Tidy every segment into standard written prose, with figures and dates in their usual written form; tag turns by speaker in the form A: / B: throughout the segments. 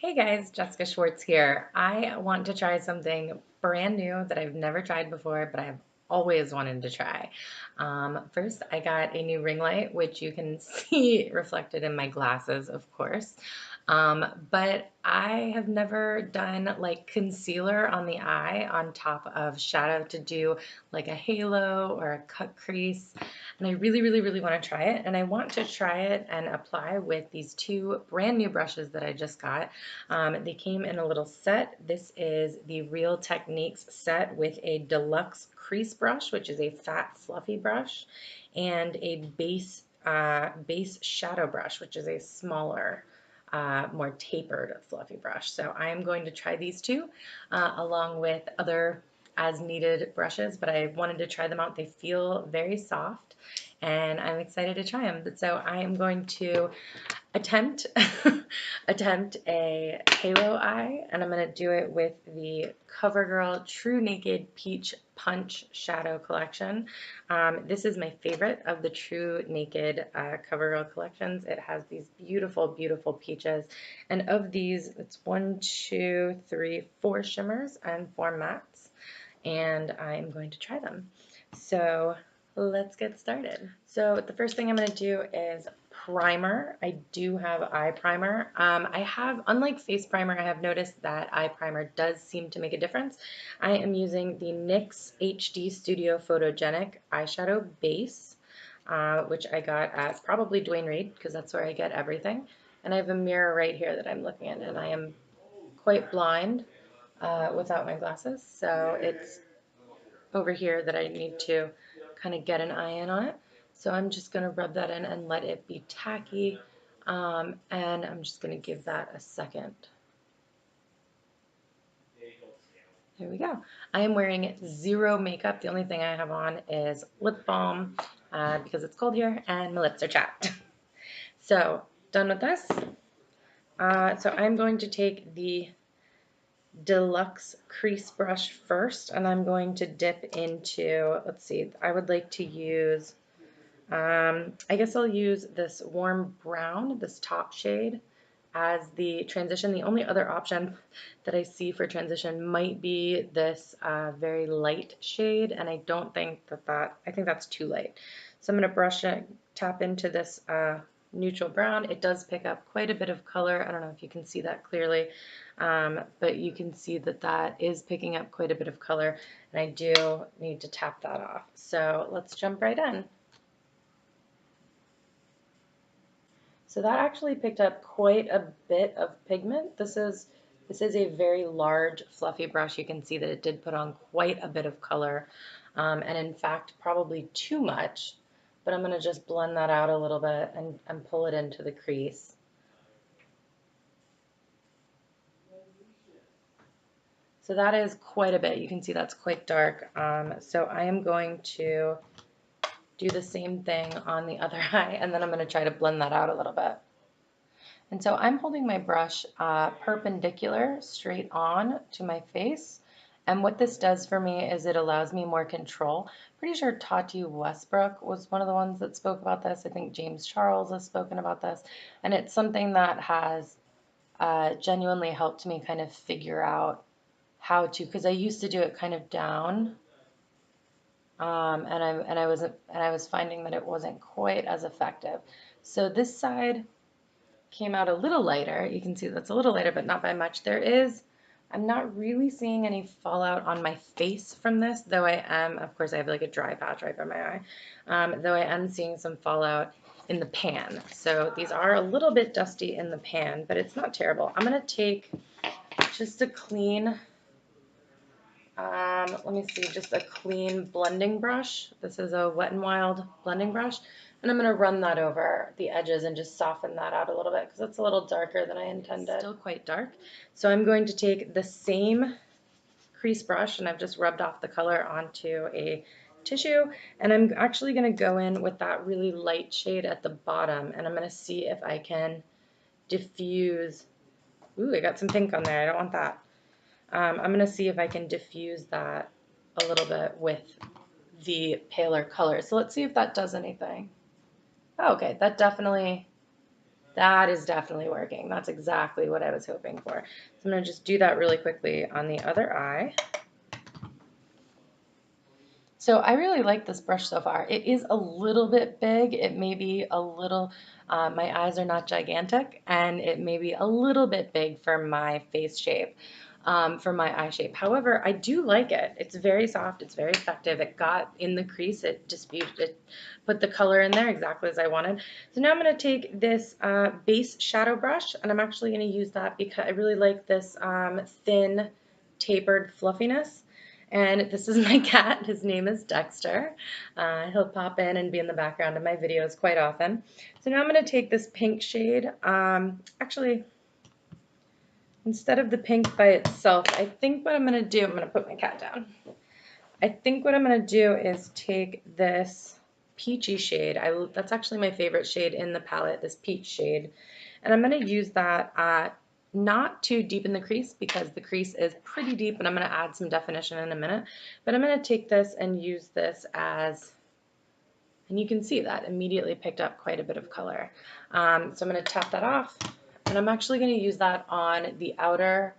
A: Hey guys, Jessica Schwartz here. I want to try something brand new that I've never tried before, but I've always wanted to try. First, I got a new ring light, which you can see reflected in my glasses, of course. But I have never done like concealer on the eye on top of shadow to do like a halo or a cut crease. And I really want to try it. And I want to try it and apply with these two brand new brushes that I just got. They came in a little set. This is the Real Techniques set with a Deluxe crease brush, which is a fat, fluffy brush, and a base shadow brush, which is a smaller, more tapered, fluffy brush. So I am going to try these two along with other as needed brushes, but I wanted to try them out. They feel very soft and I'm excited to try them. So I am going to attempt attempt a halo eye, and I'm going to do it with the Covergirl Trunaked Peach Punch Shadow Collection. This is my favorite of the Trunaked Covergirl collections. It has these beautiful peaches, and of these, it's 4 shimmers and 4 mattes, and I'm going to try them. So let's get started. So the first thing I'm going to do is primer. I do have eye primer. I have, unlike face primer, I have noticed that eye primer does seem to make a difference. I am using the NYX HD Studio Photogenic eyeshadow base, which I got at probably Dwayne Reed, because that's where I get everything. And I have a mirror right here that I'm looking at, and I am quite blind without my glasses, so it's over here that I need to kind of get an eye in on it. So I'm just going to rub that in and let it be tacky, and I'm just going to give that a second. There we go. I am wearing zero makeup. The only thing I have on is lip balm because it's cold here and my lips are chapped. So done with this. So I'm going to take the Deluxe crease brush first, and I'm going to dip into, let's see, I would like to use, I guess I'll use this warm brown, this top shade, as the transition. The only other option that I see for transition might be this very light shade, and I don't think I think that's too light. So I'm going to brush it, tap into this neutral brown. It does pick up quite a bit of color. I don't know if you can see that clearly, but you can see that that is picking up quite a bit of color, and I do need to tap that off. So let's jump right in. So that actually picked up quite a bit of pigment. This is a very large fluffy brush. You can see that it did put on quite a bit of color, and in fact probably too much, but I'm going to just blend that out a little bit and pull it into the crease. So that is quite a bit. You can see that's quite dark. So I am going to do the same thing on the other eye, and then I'm going to try to blend that out a little bit. And so I'm holding my brush perpendicular straight on to my face. And what this does for me is it allows me more control. Pretty sure Tati Westbrook was one of the ones that spoke about this. I think James Charles has spoken about this. And it's something that has genuinely helped me kind of figure out how to, because I used to do it kind of down. And I was finding that it wasn't quite as effective. So this side came out a little lighter. You can see that's a little lighter, but not by much. I'm not really seeing any fallout on my face from this, though I am, of course, I have like a dry patch right by my eye, though I am seeing some fallout in the pan. So these are a little bit dusty in the pan, but it's not terrible. I'm going to take just a clean, let me see, just a clean blending brush. This is a Wet n Wild blending brush. And I'm going to run that over the edges and just soften that out a little bit because it's a little darker than I intended. It's still quite dark. So I'm going to take the same crease brush, and I've just rubbed off the color onto a tissue, and I'm actually going to go in with that really light shade at the bottom, and I'm going to see if I can diffuse. Ooh, I got some pink on there. I don't want that. I'm going to see if I can diffuse that a little bit with the paler color. So let's see if that does anything. Oh, okay, that definitely That is definitely working. That's exactly what I was hoping for. So I'm going to just do that really quickly on the other eye. So I really like this brush so far. It is a little bit big. It may be a little, my eyes are not gigantic, and it may be a little bit big for my face shape, for my eye shape. However, I do like it. It's very soft. It's very effective. It got in the crease. It put the color in there exactly as I wanted. So now I'm going to take this base shadow brush, and I'm actually going to use that because I really like this thin, tapered fluffiness. And this is my cat. His name is Dexter. He'll pop in and be in the background of my videos quite often. So now I'm going to take this pink shade. Actually, instead of the pink by itself, I think what I'm going to do, I'm going to put my cat down. I think what I'm going to do is take this peachy shade. That's actually my favorite shade in the palette, this peach shade. And I'm going to use that not too deep in the crease because the crease is pretty deep and I'm going to add some definition in a minute. But I'm going to take this and use this as, and you can see that immediately picked up quite a bit of color. So I'm going to tap that off, and I'm actually going to use that on the outer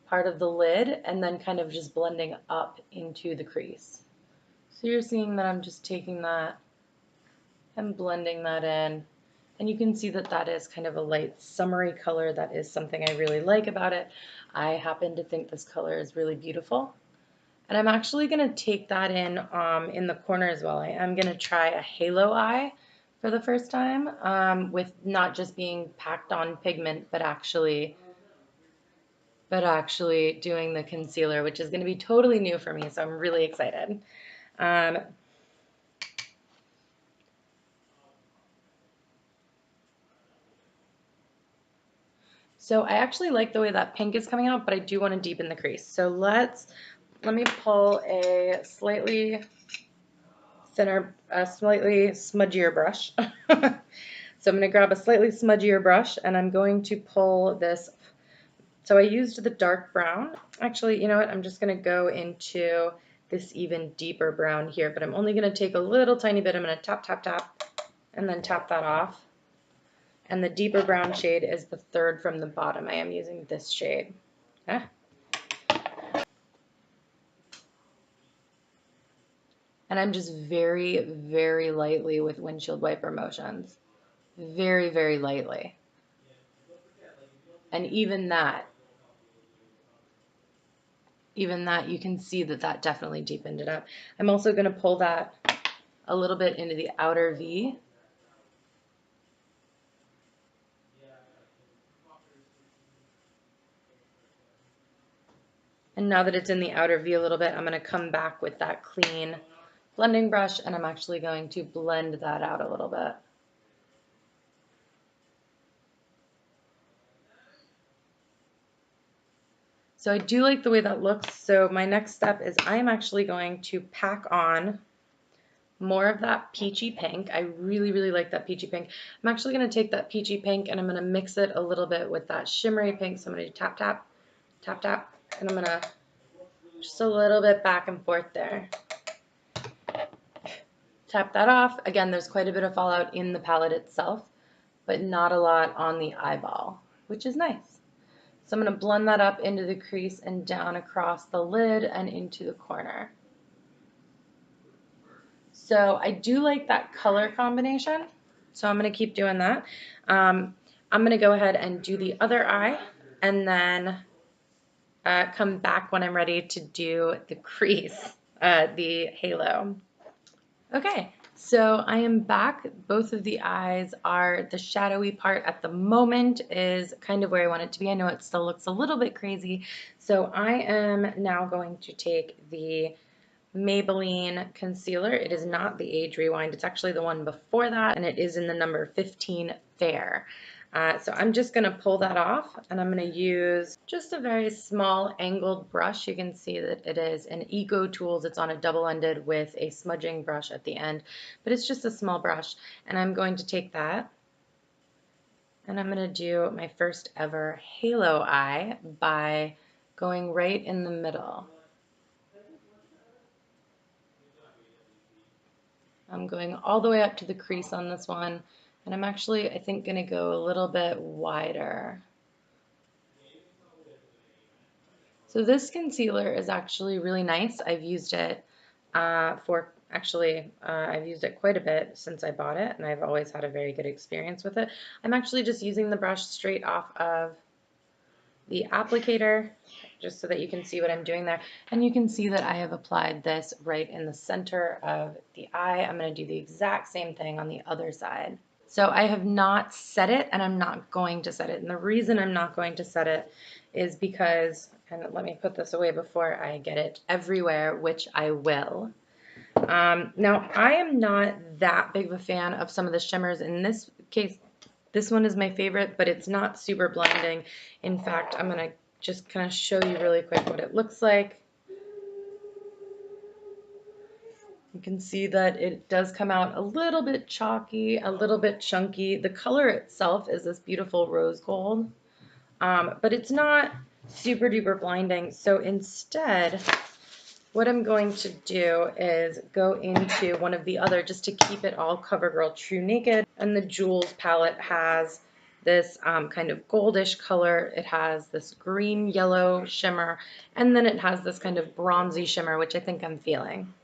A: part of the lid and then kind of just blending up into the crease. So you're seeing that I'm just taking that and blending that in. And you can see that that is kind of a light summery color. That is something I really like about it. I happen to think this color is really beautiful. And I'm actually going to take that in the corner as well. I am going to try a halo eye for the first time, with not just being packed on pigment, but actually doing the concealer, which is going to be totally new for me. So I'm really excited. Um, So I actually like the way that pink is coming out, but I do want to deepen the crease. So let me pull a slightly thinner, a slightly smudgier brush. So I'm going to grab a slightly smudgier brush and I'm going to pull this. So I used the dark brown. Actually, you know what? I'm just going to go into this even deeper brown here, but I'm only going to take a little tiny bit. I'm going to tap, tap, tap, and then tap that off. And the deeper brown shade is the third from the bottom. I am using this shade. Okay. And I'm just very, very lightly with windshield wiper motions. Very, very lightly. And even that, you can see that that definitely deepened it up. I'm also going to pull that a little bit into the outer V. And now that it's in the outer V a little bit, I'm going to come back with that clean blending brush and I'm actually going to blend that out a little bit. So I do like the way that looks. So my next step is I'm actually going to pack on more of that peachy pink. I really, really like that peachy pink. I'm actually going to take that peachy pink and I'm going to mix it a little bit with that shimmery pink. So I'm going to tap, tap, tap, tap, and I'm going to just a little bit back and forth there. Tap that off. Again, there's quite a bit of fallout in the palette itself, but not a lot on the eyeball, which is nice. So I'm going to blend that up into the crease and down across the lid and into the corner. So I do like that color combination, so I'm going to keep doing that. I'm going to go ahead and do the other eye and then come back when I'm ready to do the crease, the halo. Okay, so I am back. Both of the eyes are, the shadowy part at the moment is kind of where I want it to be. I know it still looks a little bit crazy. So I am now going to take the Maybelline concealer. It is not the Age Rewind. It's actually the one before that, and it is in the number 15 Fair. So I'm just going to pull that off, and I'm going to use just a very small angled brush. You can see that it is an Ecotools. It's on a double-ended with a smudging brush at the end, but it's just a small brush. And I'm going to take that, and I'm going to do my first ever halo eye by going right in the middle. I'm going all the way up to the crease on this one, And I'm actually, I think, going to go a little bit wider. So this concealer is actually really nice. I've used it I've used it quite a bit since I bought it, and I've always had a very good experience with it. I'm actually just using the brush straight off of the applicator, just so that you can see what I'm doing there. And you can see that I have applied this right in the center of the eye. I'm going to do the exact same thing on the other side. So I have not set it, and I'm not going to set it. And the reason I'm not going to set it is because, and let me put this away before I get it everywhere, which I will. Now, I am not that big of a fan of some of the shimmers. In this case, this one is my favorite, but it's not super blinding. In fact, I'm going to just kind of show you really quick what it looks like. You can see that it does come out a little bit chalky, a little bit chunky. The color itself is this beautiful rose gold, but it's not super duper blinding. So instead, what I'm going to do is go into one of the other, just to keep it all Covergirl True Naked. And the Jewels palette has this kind of goldish color. It has this green yellow shimmer, and then it has this kind of bronzy shimmer, which I think I'm feeling.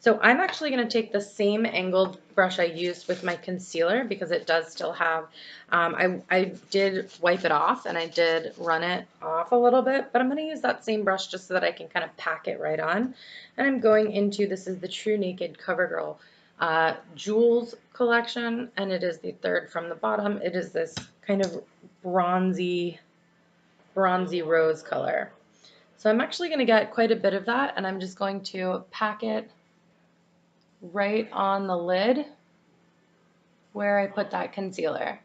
A: So I'm actually going to take the same angled brush I used with my concealer, because it does still have, I did wipe it off and I did run it off a little bit, but I'm going to use that same brush just so that I can kind of pack it right on. And I'm going into, this is the True Naked Covergirl Jewels collection, and it is the third from the bottom. It is this kind of bronzy rose color. So I'm actually going to get quite a bit of that, and I'm just going to pack it right on the lid where I put that concealer.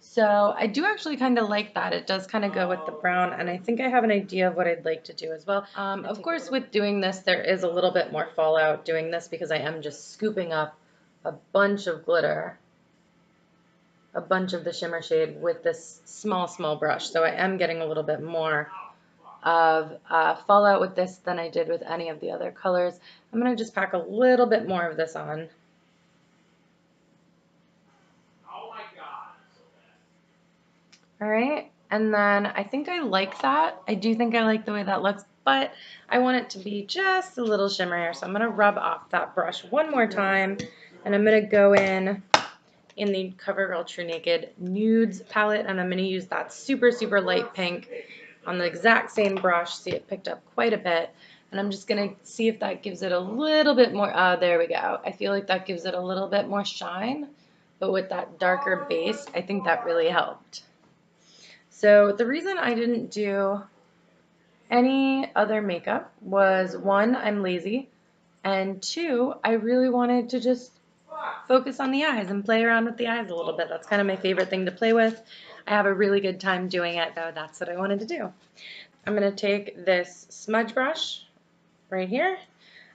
A: So I do actually kind of like that. It does kind of go with the brown, and I think I have an idea of what I'd like to do as well. Of course, with doing this, there is a little bit more fallout doing this, because I am just scooping up a bunch of glitter, a bunch of the shimmer shade with this small brush. So I am getting a little bit more of fallout with this than I did with any of the other colors. I'm going to just pack a little bit more of this on. All right, and then I think I like that. I do think I like the way that looks, but I want it to be just a little shimmerier. So I'm going to rub off that brush one more time, and I'm going to go in the CoverGirl True Naked Nudes palette, and I'm going to use that super light pink on the exact same brush. See, it picked up quite a bit, and I'm just going to see if that gives it a little bit more. There we go. I feel like that gives it a little bit more shine, but with that darker base, I think that really helped. So the reason I didn't do any other makeup was, one, I'm lazy, and two, I really wanted to just focus on the eyes and play around with the eyes a little bit. That's kind of my favorite thing to play with. I have a really good time doing it, though. That's what I wanted to do. I'm going to take this smudge brush right here.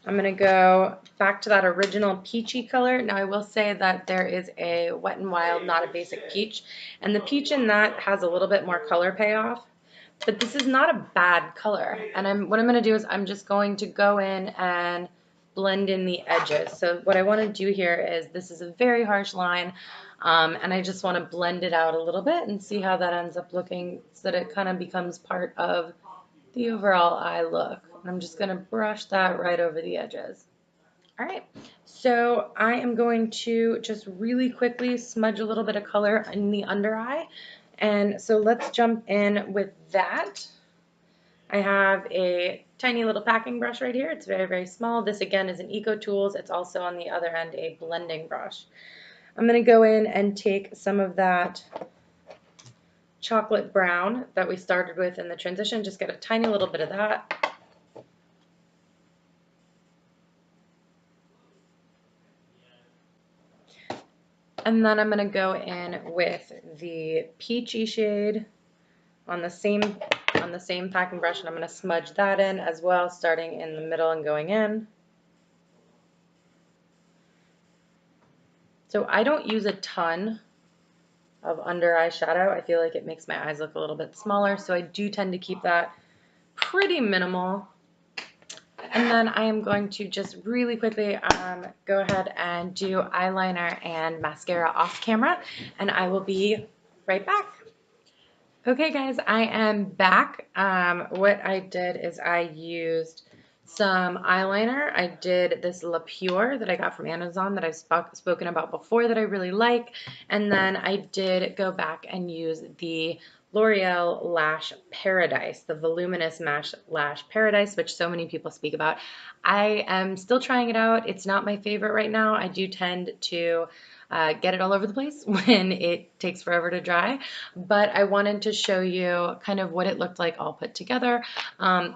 A: I'm going to go back to that original peachy color. Now, I will say that there is a Wet n Wild, not a basic peach, and the peach in that has a little bit more color payoff. But this is not a bad color. And what I'm going to do is I'm just going to go in and blend in the edges. So what I want to do here is, this is a very harsh line, and I just want to blend it out a little bit and see how that ends up looking, so that it kind of becomes part of the overall eye look. And I'm just going to brush that right over the edges. All right, so I am going to just really quickly smudge a little bit of color in the under eye. And so let's jump in with that. I have a tiny little packing brush right here. It's very small. This again is an Ecotools. It's also on the other end a blending brush. I'm going to go in and take some of that chocolate brown that we started with in the transition, just get a tiny little bit of that. And then I'm going to go in with the peachy shade on the same packing brush, and I'm going to smudge that in as well, starting in the middle and going in. So I don't use a ton of under eye shadow. I feel like it makes my eyes look a little bit smaller, so I do tend to keep that pretty minimal. And then I am going to just really quickly go ahead and do eyeliner and mascara off camera, and I will be right back. Okay guys, I am back. What I did is I used some eyeliner. I did this La Pure that I got from Amazon that I've spoken about before that I really like. And then I did go back and use the L'Oreal Lash Paradise, the Voluminous Lash Paradise, which so many people speak about. I am still trying it out. It's not my favorite right now. I do tend to get it all over the place when it takes forever to dry, but I wanted to show you kind of what it looked like all put together. I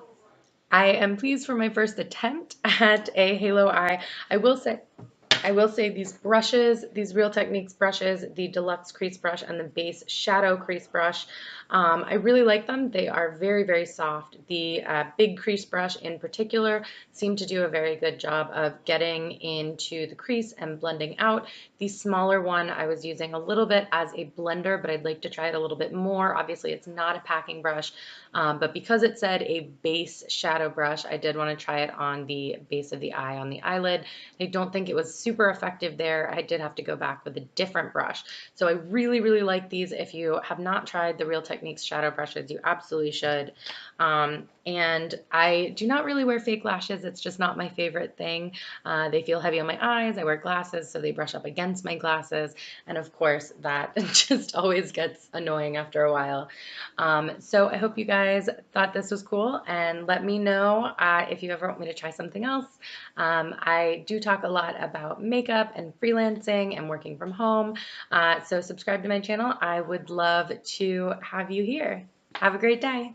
A: am pleased for my first attempt at a halo eye. I will say these brushes, these Real Techniques brushes, the Deluxe crease brush and the base shadow crease brush, I really like them. They are very, very soft. The big crease brush in particular seemed to do a very good job of getting into the crease and blending out. The smaller one I was using a little bit as a blender, but I'd like to try it a little bit more. Obviously, it's not a packing brush, but because it said a base shadow brush, I did want to try it on the base of the eye, on the eyelid. I don't think it was super effective there. I did have to go back with a different brush. So I really, really like these. If you have not tried the Real Techniques shadow brushes, you absolutely should. And I do not really wear fake lashes. It's just not my favorite thing. They feel heavy on my eyes. I wear glasses, so they brush up against my glasses. And of course, that just always gets annoying after a while. So I hope you guys thought this was cool, and let me know if you ever want me to try something else. I do talk a lot about makeup and freelancing and working from home. So subscribe to my channel. I would love to have you here. Have a great day.